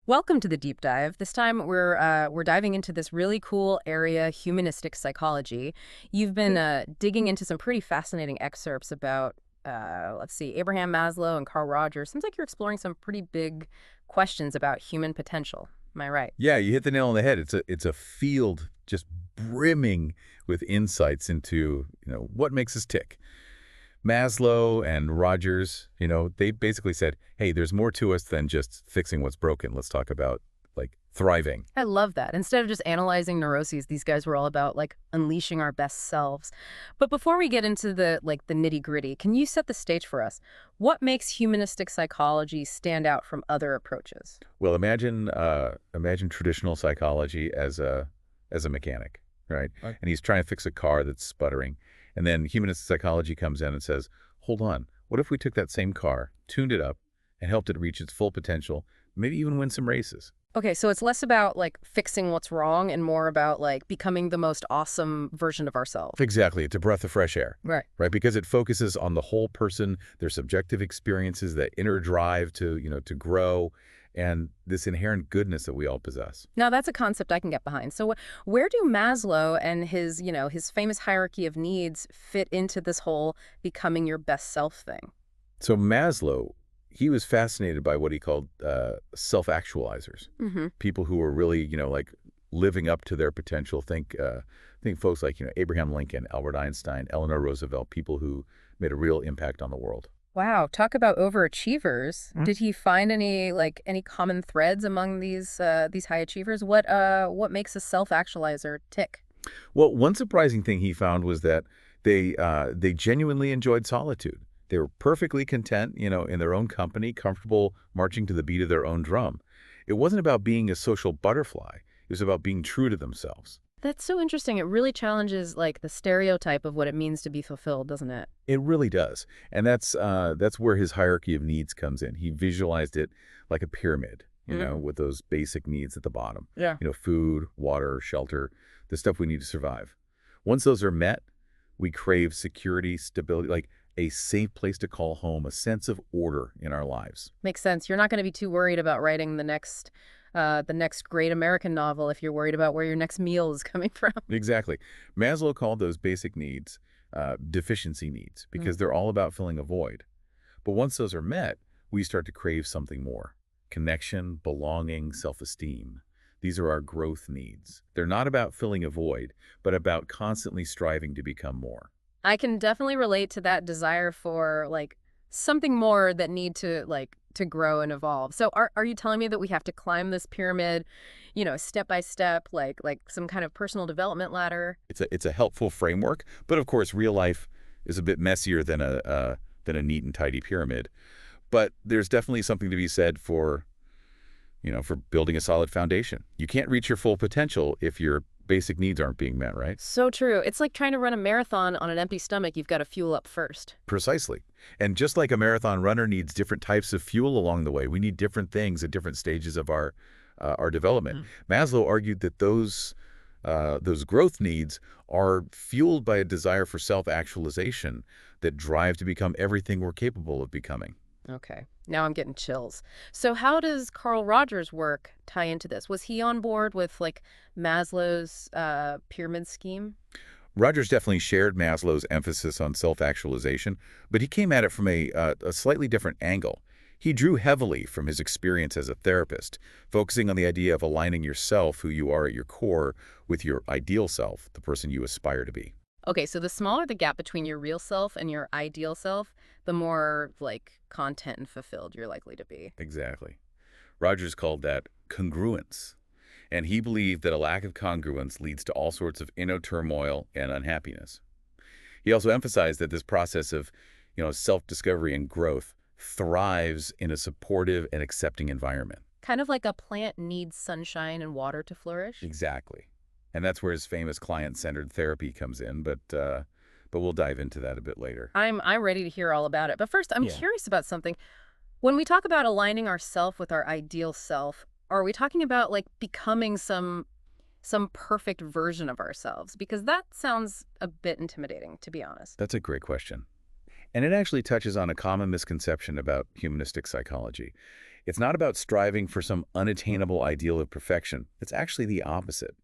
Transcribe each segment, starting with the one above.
Welcome to the deep dive. This time we're diving into this really cool area, humanistic psychology. You've been digging into some pretty fascinating excerpts about, let's see, Abraham Maslow and Carl Rogers. Seems like you're exploring some pretty big questions about human potential. Am I right? Yeah, you hit the nail on the head. It's a field just brimming with insights into, what makes us tick. Maslow and Rogers, they basically said, hey, there's more to us than just fixing what's broken. Let's talk about like thriving. I love that. Instead of just analyzing neuroses, these guys were all about like unleashing our best selves. But before we get into the nitty-gritty, can you set the stage for us? What makes humanistic psychology stand out from other approaches? Well, imagine traditional psychology as a mechanic, right? Right. And he's trying to fix a car that's sputtering. And then humanist psychology comes in and says, hold on, what if we took that same car, tuned it up, and helped it reach its full potential, maybe even win some races? Okay, so it's less about like fixing what's wrong and more about like becoming the most awesome version of ourselves. Exactly. It's a breath of fresh air, Right. right? Because it focuses on the whole person, their subjective experiences, that inner drive to grow, and this inherent goodness that we all possess. Now that's a concept I can get behind. So where do Maslow and his famous hierarchy of needs fit into this whole becoming your best self thing? So Maslow, he was fascinated by what he called self-actualizers, Mm-hmm. people who were really, like living up to their potential. Think folks like, Abraham Lincoln, Albert Einstein, Eleanor Roosevelt, people who made a real impact on the world. Wow, talk about overachievers. Did he find any common threads among these high achievers? What makes a self-actualizer tick? Well, one surprising thing he found was that they genuinely enjoyed solitude. They were perfectly content, in their own company, comfortable marching to the beat of their own drum. It wasn't about being a social butterfly. It was about being true to themselves. That's so interesting. It really challenges like the stereotype of what it means to be fulfilled, doesn't it? It really does. And that's where his hierarchy of needs comes in. He visualized it like a pyramid, Mm. with those basic needs at the bottom. Yeah. Food, water, shelter, the stuff we need to survive. Once those are met, we crave security, stability, like a safe place to call home, a sense of order in our lives. Makes sense. You're not going to be too worried about writing the next great American novel if you're worried about where your next meal is coming from. Exactly. Maslow called those basic needs deficiency needs because they're all about filling a void. But once those are met, we start to crave something more: connection, belonging, self-esteem. These are our growth needs. They're not about filling a void, but about constantly striving to become more. I can definitely relate to that desire for like something more that need to to grow and evolve. So are you telling me that we have to climb this pyramid, step by step, like some kind of personal development ladder? It's a helpful framework, but of course, real life is a bit messier than a neat and tidy pyramid. But there's definitely something to be said for building a solid foundation. You can't reach your full potential if your basic needs aren't being met, right? So true. It's like trying to run a marathon on an empty stomach. You've got to fuel up first. Precisely. And just like a marathon runner needs different types of fuel along the way, we need different things at different stages of our development. Maslow argued that those growth needs are fueled by a desire for self-actualization that drive to become everything we're capable of becoming. Okay. Now I'm getting chills. So how does Carl Rogers' work tie into this? Was he on board with like Maslow's pyramid scheme? Rogers definitely shared Maslow's emphasis on self-actualization, but he came at it from a slightly different angle. He drew heavily from his experience as a therapist, focusing on the idea of aligning yourself, who you are at your core, with your ideal self, the person you aspire to be. Okay, so the smaller the gap between your real self and your ideal self, the more like content and fulfilled you're likely to be. Exactly. Rogers called that congruence, and he believed that a lack of congruence leads to all sorts of inner turmoil and unhappiness. He also emphasized that this process of, self-discovery and growth thrives in a supportive and accepting environment. Kind of like a plant needs sunshine and water to flourish. Exactly. And that's where his famous client-centered therapy comes in, but we'll dive into that a bit later. I'm ready to hear all about it. But first, I'm Yeah. curious about something. When we talk about aligning ourself with our ideal self, are we talking about like becoming some perfect version of ourselves? Because that sounds a bit intimidating, to be honest. That's a great question. And it actually touches on a common misconception about humanistic psychology. It's not about striving for some unattainable ideal of perfection. It's actually the opposite.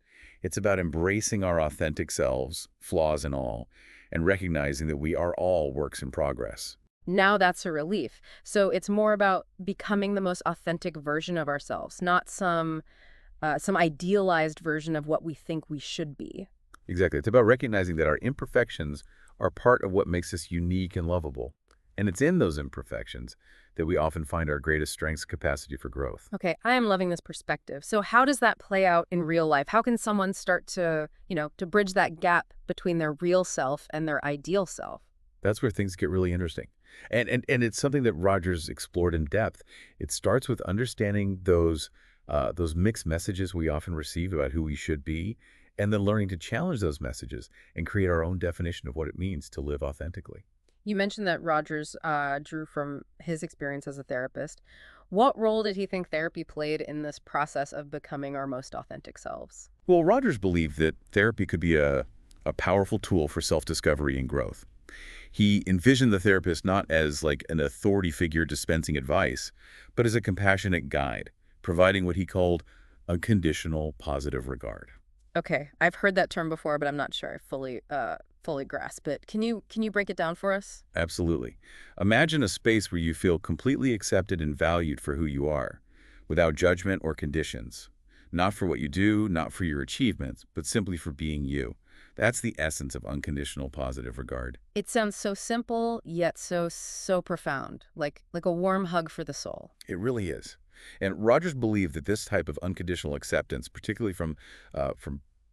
It's about embracing our authentic selves, flaws and all, and recognizing that we are all works in progress. Now that's a relief. So it's more about becoming the most authentic version of ourselves, not some idealized version of what we think we should be. Exactly. It's about recognizing that our imperfections are part of what makes us unique and lovable. And it's in those imperfections that we often find our greatest strengths and capacity for growth. Okay, I am loving this perspective. So how does that play out in real life? How can someone start to bridge that gap between their real self and their ideal self? That's where things get really interesting. And it's something that Rogers explored in depth. It starts with understanding those mixed messages we often receive about who we should be, and then learning to challenge those messages and create our own definition of what it means to live authentically. You mentioned that Rogers drew from his experience as a therapist. What role did he think therapy played in this process of becoming our most authentic selves? Well, Rogers believed that therapy could be a powerful tool for self-discovery and growth. He envisioned the therapist not as like an authority figure dispensing advice, but as a compassionate guide, providing what he called unconditional positive regard. Okay, I've heard that term before, but I'm not sure I fully grasp it. Can you break it down for us? Absolutely. Imagine a space where you feel completely accepted and valued for who you are, without judgment or conditions. Not for what you do, not for your achievements, but simply for being you. That's the essence of unconditional positive regard. It sounds so simple, yet so profound, like a warm hug for the soul. It really is. And Rogers believed that this type of unconditional acceptance, particularly from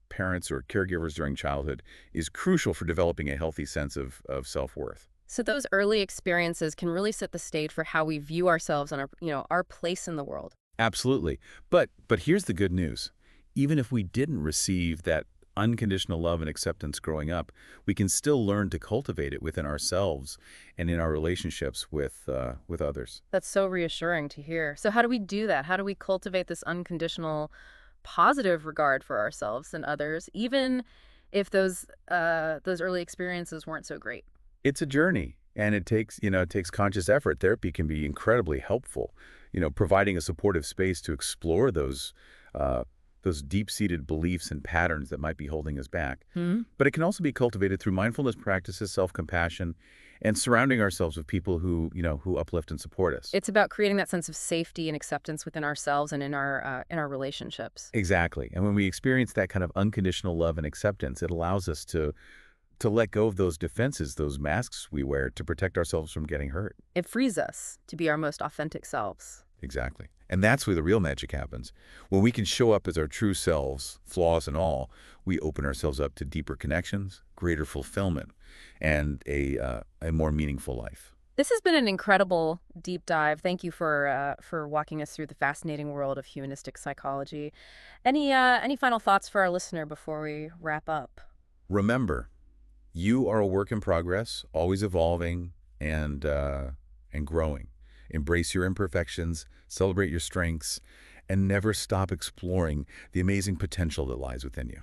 parents or caregivers during childhood, is crucial for developing a healthy sense of self-worth. So those early experiences can really set the stage for how we view ourselves and our place in the world. Absolutely. But here's the good news. Even if we didn't receive that unconditional love and acceptance growing up, we can still learn to cultivate it within ourselves and in our relationships with others. That's so reassuring to hear. So how do we do that? How do we cultivate this unconditional positive regard for ourselves and others, even if those early experiences weren't so great? It's a journey, and it takes conscious effort. Therapy can be incredibly helpful, providing a supportive space to explore those deep-seated beliefs and patterns that might be holding us back. Hmm? But it can also be cultivated through mindfulness practices, self-compassion, and surrounding ourselves with people who uplift and support us. It's about creating that sense of safety and acceptance within ourselves and in our relationships. Exactly. And when we experience that kind of unconditional love and acceptance, it allows us to let go of those defenses, those masks we wear to protect ourselves from getting hurt. It frees us to be our most authentic selves. Exactly. And that's where the real magic happens. When we can show up as our true selves, flaws and all, we open ourselves up to deeper connections, greater fulfillment, and a more meaningful life. This has been an incredible deep dive. Thank you for walking us through the fascinating world of humanistic psychology. Any final thoughts for our listener before we wrap up? Remember, you are a work in progress, always evolving and growing. Embrace your imperfections, celebrate your strengths, and never stop exploring the amazing potential that lies within you.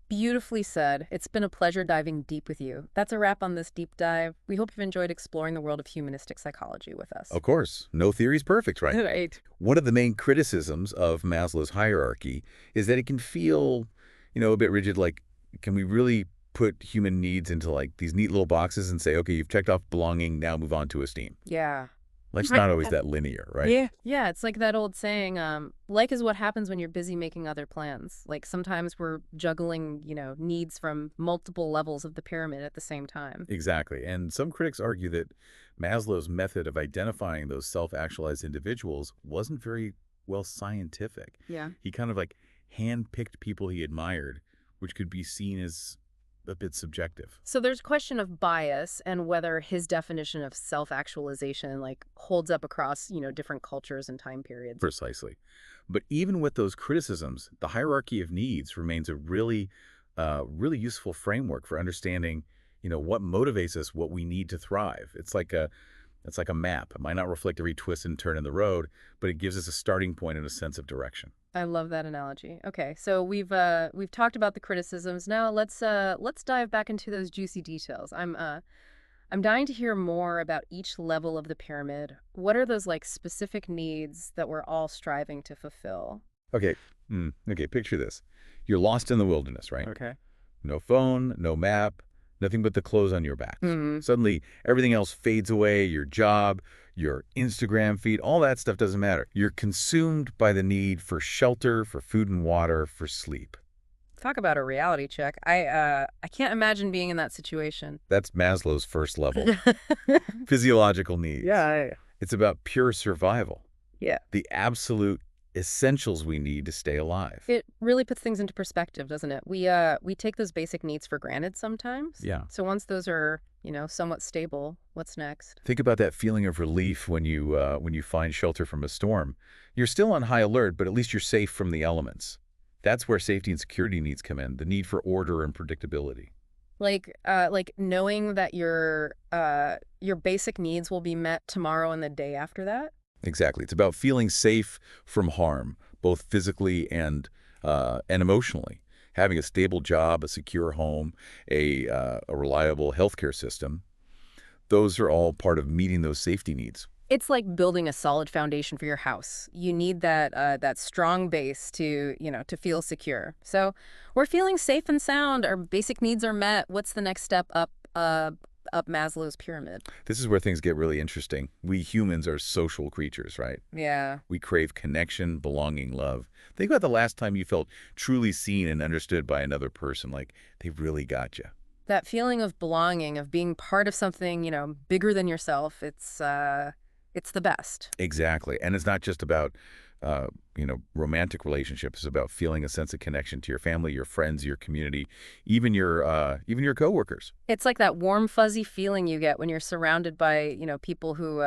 Beautifully said. It's been a pleasure diving deep with you. That's a wrap on this deep dive. We hope you've enjoyed exploring the world of humanistic psychology with us. Of course, no theory is perfect, right? Right. One of the main criticisms of Maslow's hierarchy is that it can feel, a bit rigid, like, can we really put human needs into like these neat little boxes and say, okay, you've checked off belonging, now move on to esteem? Yeah. Life's not always that linear, right? Yeah, it's like that old saying, like is what happens when you're busy making other plans. Like sometimes we're juggling, needs from multiple levels of the pyramid at the same time. Exactly. And some critics argue that Maslow's method of identifying those self-actualized individuals wasn't very well scientific. Yeah. He kind of like handpicked people he admired, which could be seen as a bit subjective. So there's a question of bias and whether his definition of self-actualization holds up across, different cultures and time periods. Precisely. But even with those criticisms, the hierarchy of needs remains a really useful framework for understanding, what motivates us, what we need to thrive. It's like a map. It might not reflect every twist and turn in the road, but it gives us a starting point and a sense of direction. I love that analogy. Okay, so we've talked about the criticisms. Now let's dive back into those juicy details. I'm I'm dying to hear more about each level of the pyramid. What are those like specific needs that we're all striving to fulfill? Okay. Okay, picture this. You're lost in the wilderness, right? Okay. No phone, no map, nothing but the clothes on your backs. Hmm. Suddenly, everything else fades away, your job, your Instagram feed, all that stuff doesn't matter. You're consumed by the need for shelter, for food and water, for sleep. Talk about a reality check. I can't imagine being in that situation. That's Maslow's first level. Physiological needs. Yeah. It's about pure survival, Yeah. the absolute essentials we need to stay alive. It really puts things into perspective, doesn't it? We take those basic needs for granted sometimes. Yeah. So once those are, somewhat stable, what's next? Think about that feeling of relief when you find shelter from a storm. You're still on high alert, but at least you're safe from the elements. That's where safety and security needs come in, the need for order and predictability. Like knowing that your basic needs will be met tomorrow and the day after that. Exactly. It's about feeling safe from harm, both physically and emotionally. Having a stable job, a secure home, a reliable healthcare system, those are all part of meeting those safety needs. It's like building a solid foundation for your house. You need that strong base to feel secure. So we're feeling safe and sound. Our basic needs are met. What's the next step up Maslow's pyramid? This is where things get really interesting. We humans are social creatures, right? Yeah. We crave connection, belonging, love. Think about the last time you felt truly seen and understood by another person, like they really got you. That feeling of belonging, of being part of something, bigger than yourself, it's the best. Exactly. And it's not just about, romantic relationships. It's about feeling a sense of connection to your family, your friends, your community, even your coworkers. It's like that warm, fuzzy feeling you get when you're surrounded by, people who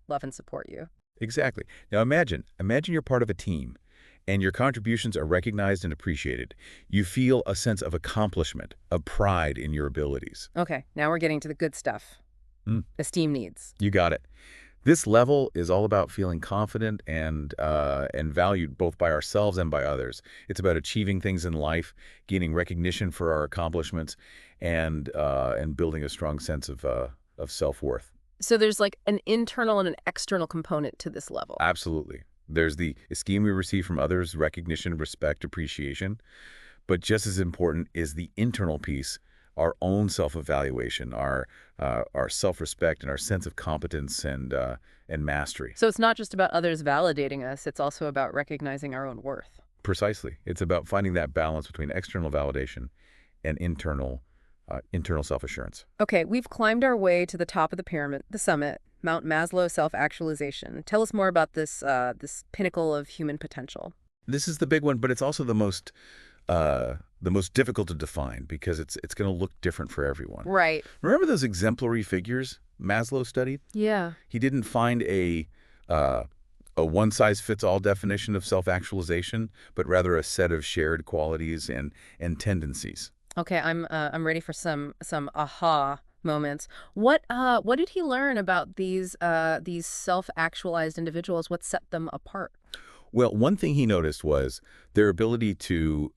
love and support you. Exactly. Now imagine you're part of a team and your contributions are recognized and appreciated. You feel a sense of accomplishment, of pride in your abilities. Okay, now we're getting to the good stuff. Mm. Esteem needs. You got it. This level is all about feeling confident and valued both by ourselves and by others. It's about achieving things in life, gaining recognition for our accomplishments, and building a strong sense of self-worth. So there's like an internal and an external component to this level. Absolutely. There's the esteem we receive from others, recognition, respect, appreciation. But just as important is the internal piece, our own self-evaluation, our self-respect, and our sense of competence and mastery. So it's not just about others validating us, it's also about recognizing our own worth. Precisely. It's about finding that balance between external validation and internal self-assurance. Okay, we've climbed our way to the top of the pyramid, the summit, Mount Maslow self-actualization. Tell us more about this pinnacle of human potential. This is the big one, but it's also the most difficult to define because it's going to look different for everyone. Right. Remember those exemplary figures Maslow studied? Yeah. He didn't find a one-size-fits-all definition of self-actualization, but rather a set of shared qualities and tendencies. Okay, I'm ready for some aha moments. What did he learn about these self-actualized individuals? What set them apart? Well, one thing he noticed was their ability to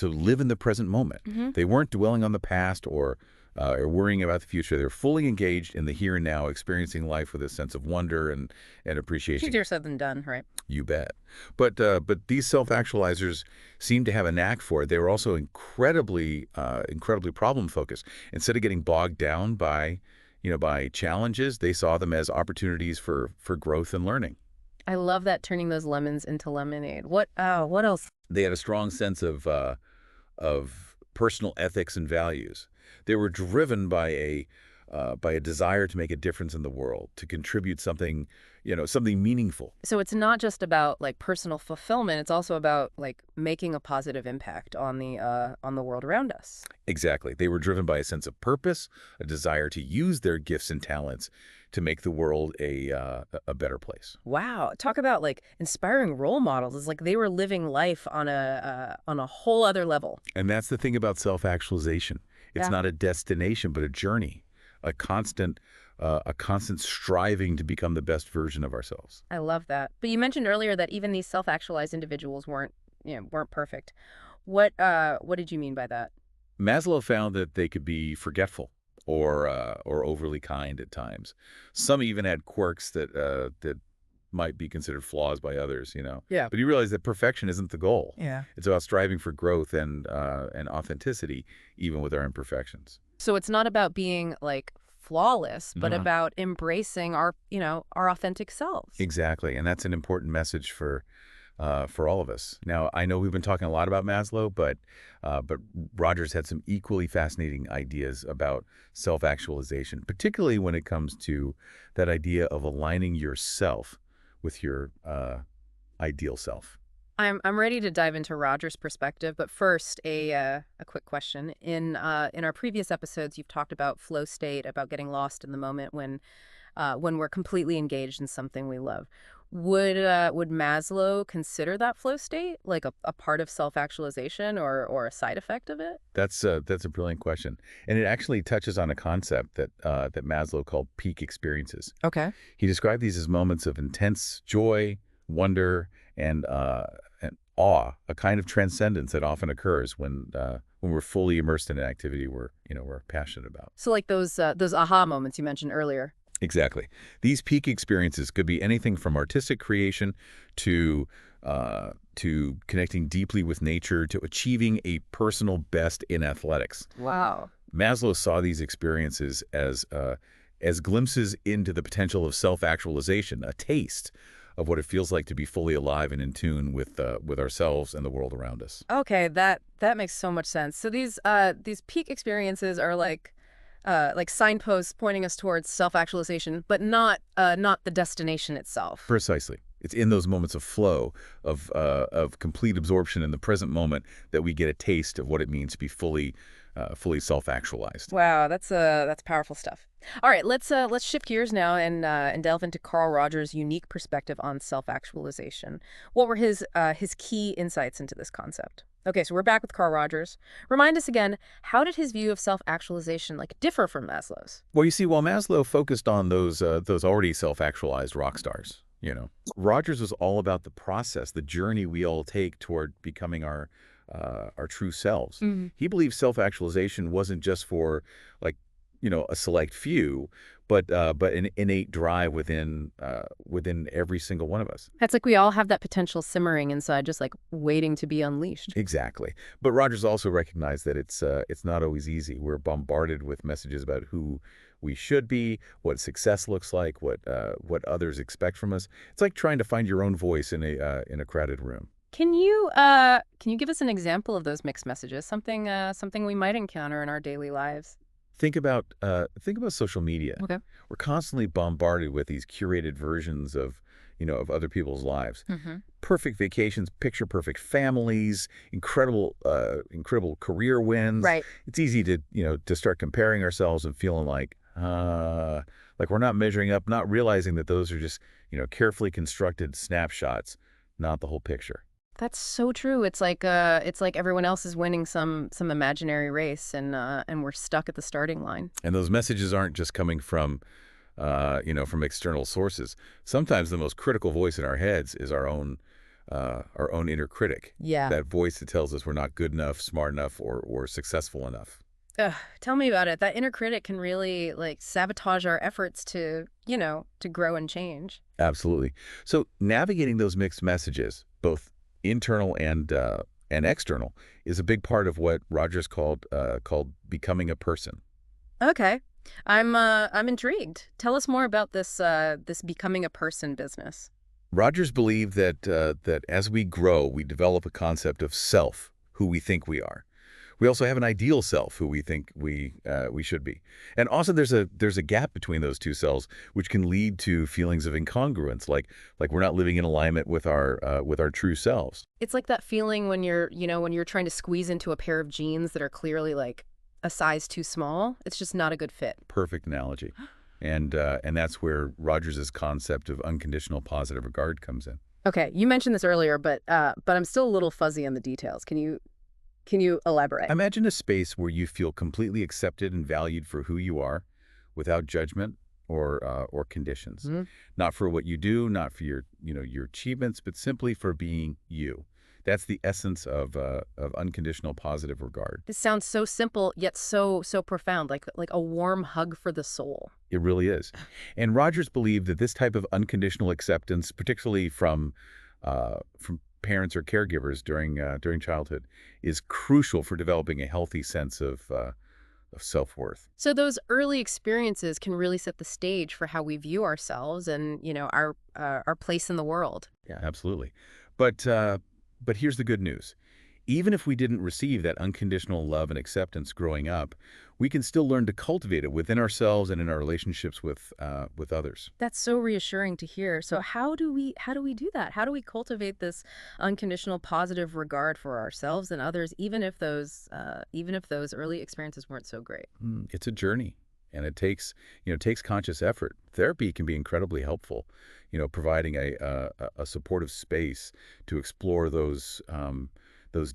live in the present moment. Mm-hmm. They weren't dwelling on the past or worrying about the future. They're fully engaged in the here and now, experiencing life with a sense of wonder and appreciation. Easier said than done, right? You bet. But these self-actualizers seem to have a knack for it. They were also incredibly problem-focused. Instead of getting bogged down by challenges, they saw them as opportunities for growth and learning. I love that, turning those lemons into lemonade. What else? They had a strong sense of personal ethics and values. They were driven by a desire to make a difference in the world, to contribute something meaningful. So it's not just about like personal fulfillment, it's also about like making a positive impact on the world around us. Exactly. They were driven by a sense of purpose, a desire to use their gifts and talents to make the world a better place. Wow, talk about like inspiring role models. It's like they were living life on a whole other level. And that's the thing about self-actualization. It's Yeah. not a destination, but a journey, a constant striving to become the best version of ourselves. I love that. But you mentioned earlier that even these self-actualized individuals weren't perfect. What did you mean by that? Maslow found that they could be forgetful, or overly kind at times. Some even had quirks that might be considered flaws by others, you know. Yeah. But you realize that perfection isn't the goal. Yeah. It's about striving for growth and authenticity, even with our imperfections. So it's not about being like flawless, but Mhm. about embracing our authentic selves. Exactly, and that's an important message for all of us. Now, I know we've been talking a lot about Maslow, but Rogers had some equally fascinating ideas about self-actualization, particularly when it comes to that idea of aligning yourself with your ideal self. I'm ready to dive into Roger's perspective, but first a quick question. In our previous episodes, you've talked about flow state, about getting lost in the moment when we're completely engaged in something we love. Would Maslow consider that flow state like a part of self-actualization or a side effect of it? That's a brilliant question, and it actually touches on a concept that Maslow called peak experiences. Okay. He described these as moments of intense joy, wonder, and awe, a kind of transcendence that often occurs when we're fully immersed in an activity we're passionate about. So like those aha moments you mentioned earlier. Exactly. These peak experiences could be anything from artistic creation to to connecting deeply with nature to achieving a personal best in athletics. Wow. Maslow saw these experiences as glimpses into the potential of self-actualization, a taste of what it feels like to be fully alive and in tune with ourselves and the world around us. Okay, that makes so much sense. So these peak experiences are like signposts pointing us towards self-actualization, but not the destination itself. Precisely. It's in those moments of flow, of complete absorption in the present moment, that we get a taste of what it means to be fully self-actualized. Wow, that's powerful stuff. All right, let's shift gears now and delve into Carl Rogers' unique perspective on self-actualization. What were his key insights into this concept? Okay, so we're back with Carl Rogers. Remind us again, how did his view of self-actualization like differ from Maslow's? Well, you see, while Maslow focused on those already self-actualized rock stars, Rogers was all about the process, the journey we all take toward becoming our true selves. Mhm. He believed self-actualization wasn't just for like a select few, but an innate drive within every single one of us. It's like we all have that potential simmering inside, just like waiting to be unleashed. Exactly. But Rogers also recognized that it's not always easy. We're bombarded with messages about who we should be, what success looks like, what others expect from us. It's like trying to find your own voice in a crowded room. Can you give us an example of those mixed messages? Something we might encounter in our daily lives. Think about social media. Okay. We're constantly bombarded with these curated versions of other people's lives. Mm-hmm. Perfect vacations, picture perfect families, incredible career wins. Right. It's easy to start comparing ourselves and feeling like we're not measuring up, not realizing that those are just carefully constructed snapshots, not the whole picture. That's so true. It's like everyone else is winning some imaginary race and we're stuck at the starting line. And those messages aren't just coming from external sources. Sometimes the most critical voice in our heads is our own inner critic. Yeah. That voice that tells us we're not good enough, smart enough, or successful enough. Ugh, tell me about it. That inner critic can really like sabotage our efforts to grow and change. Absolutely. So navigating those mixed messages, both internal and external, is a big part of what Rogers called becoming a person. Okay. I'm intrigued. Tell us more about this becoming a person business. Rogers believed that as we grow, we develop a concept of self, who we think we are. We also have an ideal self, who we think we should be, and also there's a gap between those two selves, which can lead to feelings of incongruence, like we're not living in alignment with our true selves. It's like that feeling when you're trying to squeeze into a pair of jeans that are clearly like a size too small. It's just not a good fit. Perfect analogy, and that's where Rogers's concept of unconditional positive regard comes in. Okay, you mentioned this earlier, but I'm still a little fuzzy on the details. Can you elaborate? Imagine a space where you feel completely accepted and valued for who you are, without judgment or conditions. Mhm. Not for what you do, not for your achievements, but simply for being you. That's the essence of unconditional positive regard. This sounds so simple, yet so profound, like a warm hug for the soul. It really is. And Rogers believed that this type of unconditional acceptance, particularly from parents or caregivers during childhood, is crucial for developing a healthy sense of self-worth. So those early experiences can really set the stage for how we view ourselves and, our place in the world. Yeah, absolutely. But here's the good news. Even if we didn't receive that unconditional love and acceptance growing up, we can still learn to cultivate it within ourselves and in our relationships with others. That's so reassuring to hear. So how do we do that? How do we cultivate this unconditional positive regard for ourselves and others, even if those early experiences weren't so great? It's a journey, and it takes conscious effort. Therapy can be incredibly helpful, providing a supportive space to explore those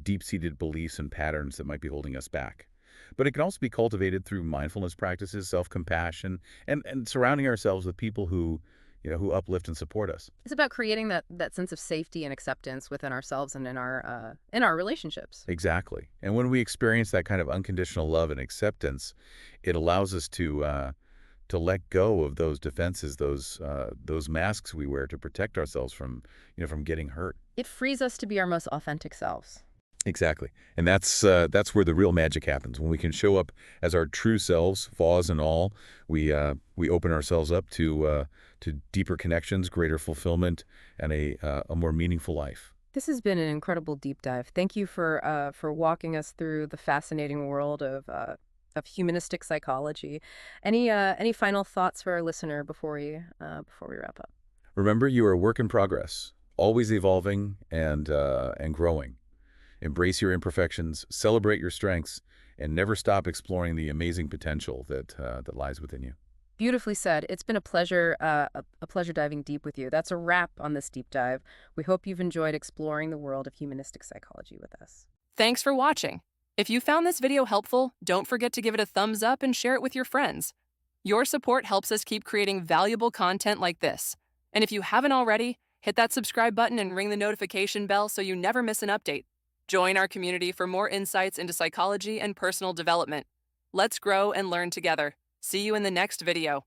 deep-seated beliefs and patterns that might be holding us back. But it can also be cultivated through mindfulness practices, self-compassion, and surrounding ourselves with people who uplift and support us. It's about creating that sense of safety and acceptance within ourselves and in our relationships. Exactly. And when we experience that kind of unconditional love and acceptance, it allows us to let go of those defenses, those masks we wear to protect ourselves from getting hurt. It frees us to be our most authentic selves. Exactly. And that's where the real magic happens. When we can show up as our true selves, flaws and all, we open ourselves up to deeper connections, greater fulfillment, and a more meaningful life. This has been an incredible deep dive. Thank you for walking us through the fascinating world of humanistic psychology. Any final thoughts for our listener before we wrap up? Remember, you are a work in progress, always evolving and growing. Embrace your imperfections, celebrate your strengths, and never stop exploring the amazing potential that lies within you. Beautifully said. It's been a pleasure diving deep with you. That's a wrap on this deep dive. We hope you've enjoyed exploring the world of humanistic psychology with us. Thanks for watching. If you found this video helpful, don't forget to give it a thumbs up and share it with your friends. Your support helps us keep creating valuable content like this. And if you haven't already, hit that subscribe button and ring the notification bell so you never miss an update. Join our community for more insights into psychology and personal development. Let's grow and learn together. See you in the next video.